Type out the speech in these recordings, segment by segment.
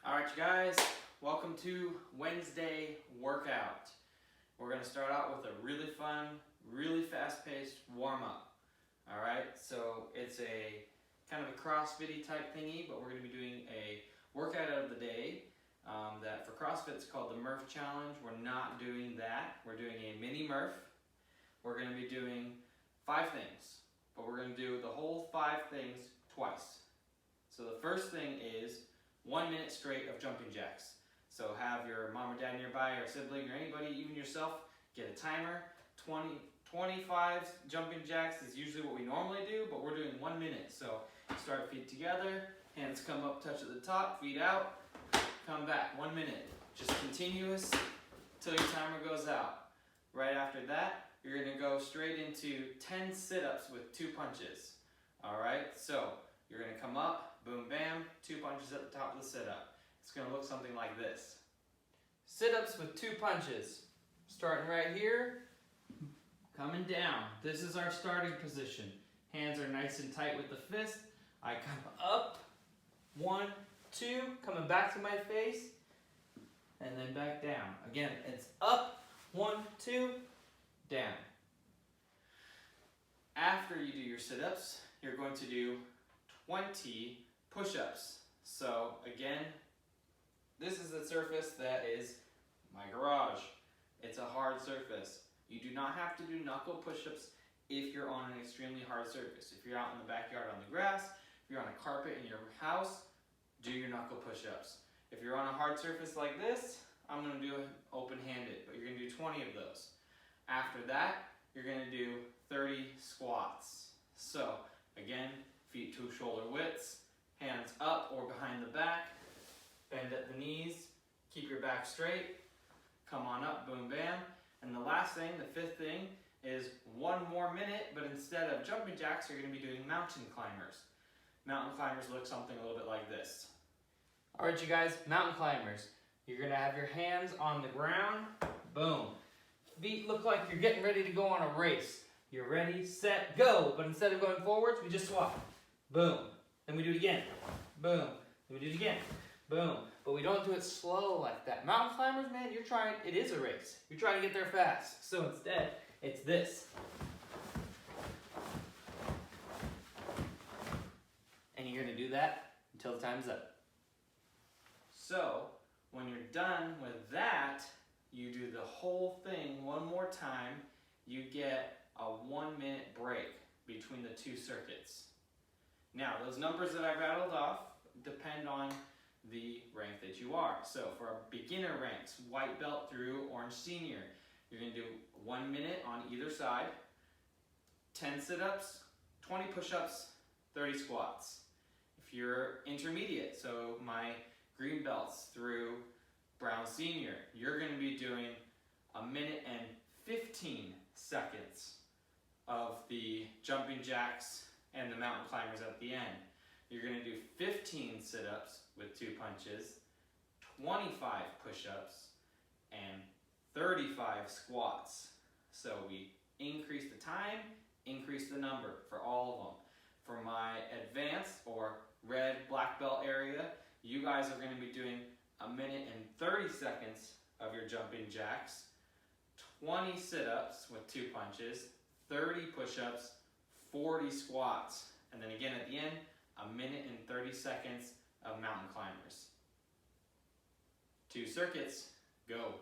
All right, you guys, welcome to Wednesday workout. We're gonna start out with a really fun, really fast-paced warm-up. All right, so it's a kind of a CrossFit-y type thingy, but we're gonna be doing a workout of the day that for CrossFit it's called the Murph Challenge. We're not doing that. We're doing a mini-Murph. We're gonna be doing 5 things, but we're gonna do the whole 5 things twice. So the first thing is 1 minute straight of jumping jacks. So have your mom or dad nearby, or sibling, or anybody, even yourself, get a timer. 25 jumping jacks is usually what we normally do, but we're doing 1 minute. So start feet together, hands come up, touch at the top, feet out, come back, 1 minute. Just continuous till your timer goes out. Right after that, you're gonna go straight into 10 sit-ups with 2 punches. All right, so you're gonna come up, boom, bam, 2 punches at the top of the sit-up. It's gonna look something like this. Sit-ups with 2 punches. Starting right here, coming down. This is our starting position. Hands are nice and tight with the fist. I come up, 1, 2, coming back to my face, and then back down. Again, it's up, 1, 2, down. After you do your sit-ups, you're going to do 20 push-ups. So again, this is a surface that is my garage. It's a hard surface. You do not have to do knuckle push-ups if you're on an extremely hard surface. If you're out in the backyard on the grass, if you're on a carpet in your house, do your knuckle push-ups. If you're on a hard surface like this, I'm gonna do it open-handed, but you're gonna do 20 of those. After that, you're gonna do 30 squats. So again, feet to shoulder widths, hands up or behind the back, bend at the knees, keep your back straight, come on up, boom, bam. And the last thing, the 5th thing, is 1 more minute, but instead of jumping jacks, you're gonna be doing mountain climbers. Mountain climbers look something a little bit like this. All right, you guys, mountain climbers. You're gonna have your hands on the ground, boom. Feet look like you're getting ready to go on a race. You're ready, set, go. But instead of going forwards, we just swap. Boom. Then we do it again. Boom. Then we do it again. Boom. But we don't do it slow like that. Mountain climbers, man, it is a race. You're trying to get there fast. So instead, it's this. And you're gonna do that until the time's up. So, when you're done with that, you do the whole thing 1 more time. You get a 1 minute break between the 2 circuits. Now, those numbers that I rattled off depend on the rank that you are. So for our beginner ranks, white belt through orange senior, you're gonna do 1 minute on either side, 10 sit-ups, 20 push-ups, 30 squats. If you're intermediate, so my green belts through brown senior, you're gonna be doing 1 minute and 15 seconds of the jumping jacks and the mountain climbers at the end. You're gonna do 15 sit-ups with 2 punches, 25 push-ups, and 35 squats. So we increase the time, increase the number for all of them. For my advanced or red black belt area, you guys are gonna be doing 1 minute and 30 seconds of your jumping jacks, 20 sit-ups with 2 punches, 30 push-ups, 40 squats, and then again at the end, 1 minute and 30 seconds of mountain climbers. 2 circuits, go.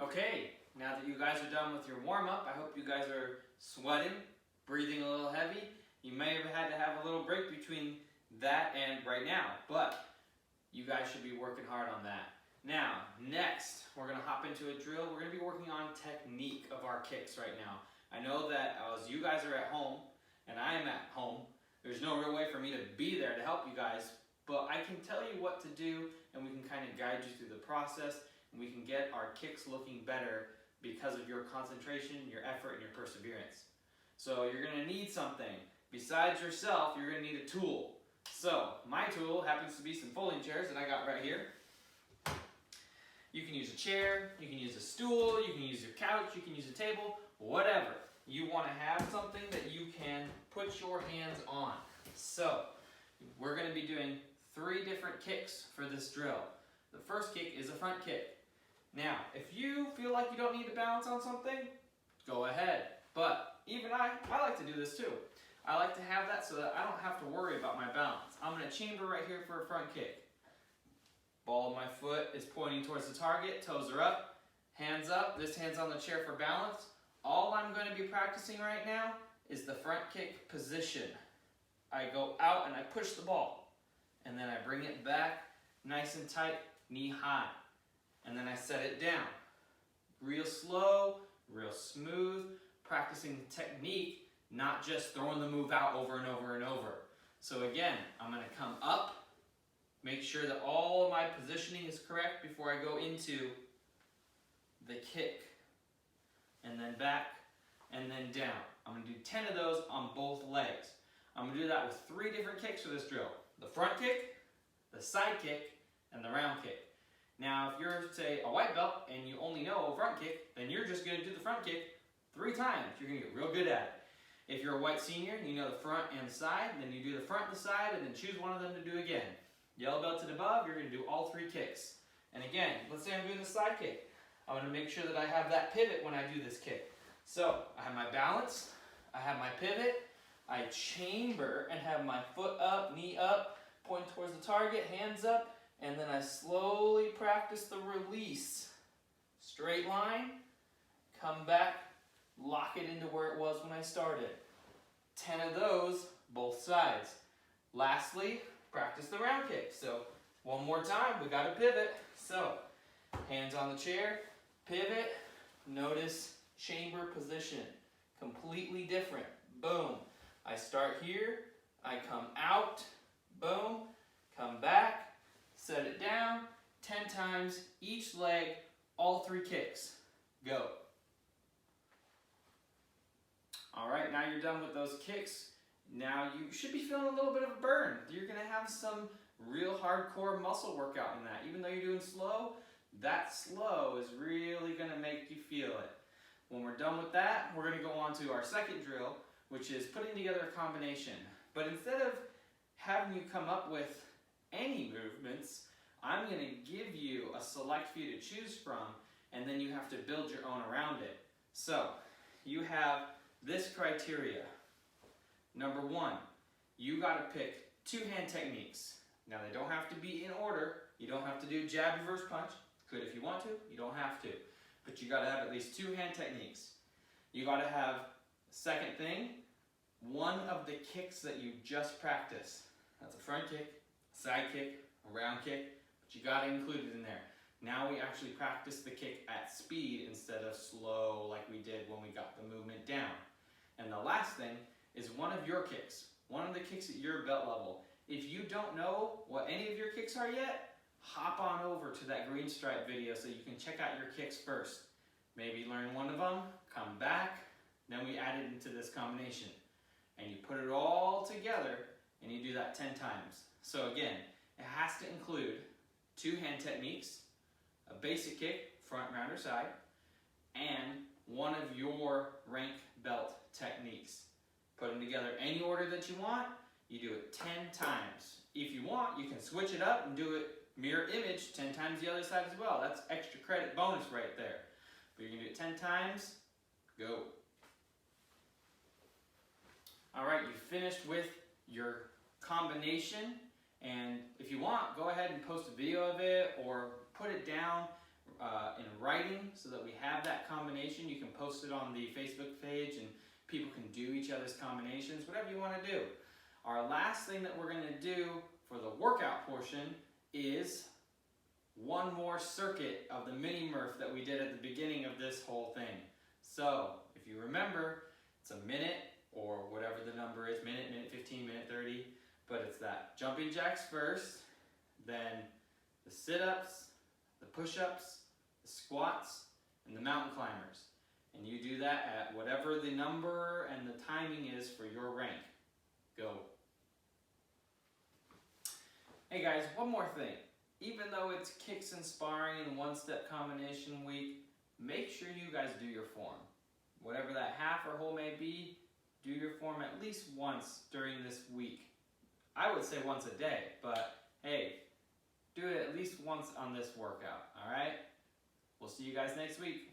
Okay, now that you guys are done with your warm-up, I hope you guys are sweating, breathing a little heavy. You may have had to have a little break between that and right now, but you guys should be working hard on that. Now, next, we're gonna hop into a drill. We're gonna be working on technique of our kicks right now. I know that as you guys are at home, and I am at home, there's no real way for me to be there to help you guys, but I can tell you what to do, and we can kind of guide you through the process, and we can get our kicks looking better because of your concentration, your effort, and your perseverance. So you're gonna need something. Besides yourself, you're gonna need a tool. So my tool happens to be some folding chairs that I got right here. You can use a chair, you can use a stool, you can use your couch, you can use a table, whatever. You want to have something that you can put your hands on. So we're going to be doing 3 different kicks for this drill. The first kick is a front kick. Now, if you feel like you don't need to balance on something, go ahead. But even I like to do this too. I like to have that so that I don't have to worry about my balance. I'm going to chamber right here for a front kick. Ball of my foot is pointing towards the target, toes are up, hands up. This hand's on the chair for balance. All I'm going to be practicing right now is the front kick position. I go out and I push the ball, and then I bring it back nice and tight, knee high, and then I set it down. Real slow, real smooth, practicing the technique, not just throwing the move out over and over and over. So again, I'm going to come up, make sure that all of my positioning is correct before I go into the kick, and then back, and then down. I'm going to do 10 of those on both legs. I'm going to do that with 3 different kicks for this drill. The front kick, the side kick, and the round kick. Now, if you're, say, a white belt and you only know a front kick, then you're just going to do the front kick 3 times. You're going to get real good at it. If you're a white senior and you know the front and the side, then you do the front and the side, and then choose one of them to do again. Yellow belt and above, you're going to do all 3 kicks. And again, let's say I'm doing the side kick. I want to make sure that I have that pivot when I do this kick. So, I have my balance, I have my pivot, I chamber and have my foot up, knee up, point towards the target, hands up, and then I slowly practice the release. Straight line, come back, lock it into where it was when I started. 10 of those, both sides. Lastly, practice the round kick. So, one more time, we got to pivot. So, hands on the chair, pivot, notice chamber position. Completely different. Boom. I start here, I come out, boom, come back, set it down, 10 times, each leg, all 3 kicks. Go. Alright, now you're done with those kicks. Now you should be feeling a little bit of a burn. You're going to have some real hardcore muscle workout in that. Even though you're doing slow, that slow is really going to make you feel it. When we're done with that, we're going to go on to our second drill, which is putting together a combination. But instead of having you come up with any movements, I'm going to give you a select few to choose from, and then you have to build your own around it. So, you have this criteria. Number 1, you got to pick 2 hand techniques. Now, they don't have to be in order. You don't have to do jab, reverse punch. Could if you want to, you don't have to. But you got to have at least 2 hand techniques. You got to have, second thing, one of the kicks that you just practiced. That's a front kick, a side kick, a round kick, but you got to include it in there. Now we actually practice the kick at speed instead of slow like we did when we got the movement down. And the last thing is one of your kicks, one of the kicks at your belt level. If you don't know what any of your kicks are yet, hop on over to that green stripe video so you can check out your kicks first. Maybe learn one of them, come back, then we add it into this combination. And you put it all together and you do that 10 times. So again, it has to include 2 hand techniques, a basic kick, front, round, or side, and one of your rank belt techniques. Put them together any order that you want, you do it 10 times. If you want, you can switch it up and do it mirror image 10 times the other side as well. That's extra credit bonus right there. But you're going to do it 10 times, go. Alright, you finished with your combination, and if you want, go ahead and post a video of it or put it down in writing so that we have that combination. You can post it on the Facebook page and people can do each other's combinations, whatever you want to do. Our last thing that we're going to do for the workout portion is one more circuit of the mini-Murph that we did at the beginning of this whole thing. So, if you remember, it's a minute or whatever the number is, minute 15, minute 30, but it's that jumping jacks first, then the sit-ups, the push-ups, the squats, and the mountain climbers. And you do that at whatever the number and the timing is for your rank. Go. Hey guys, one more thing. Even though it's kicks and sparring and one-step combination week, make sure you guys do your form. Whatever that half or whole may be, do your form at least once during this week. I would say once a day, but hey, do it at least once on this workout, all right? We'll see you guys next week.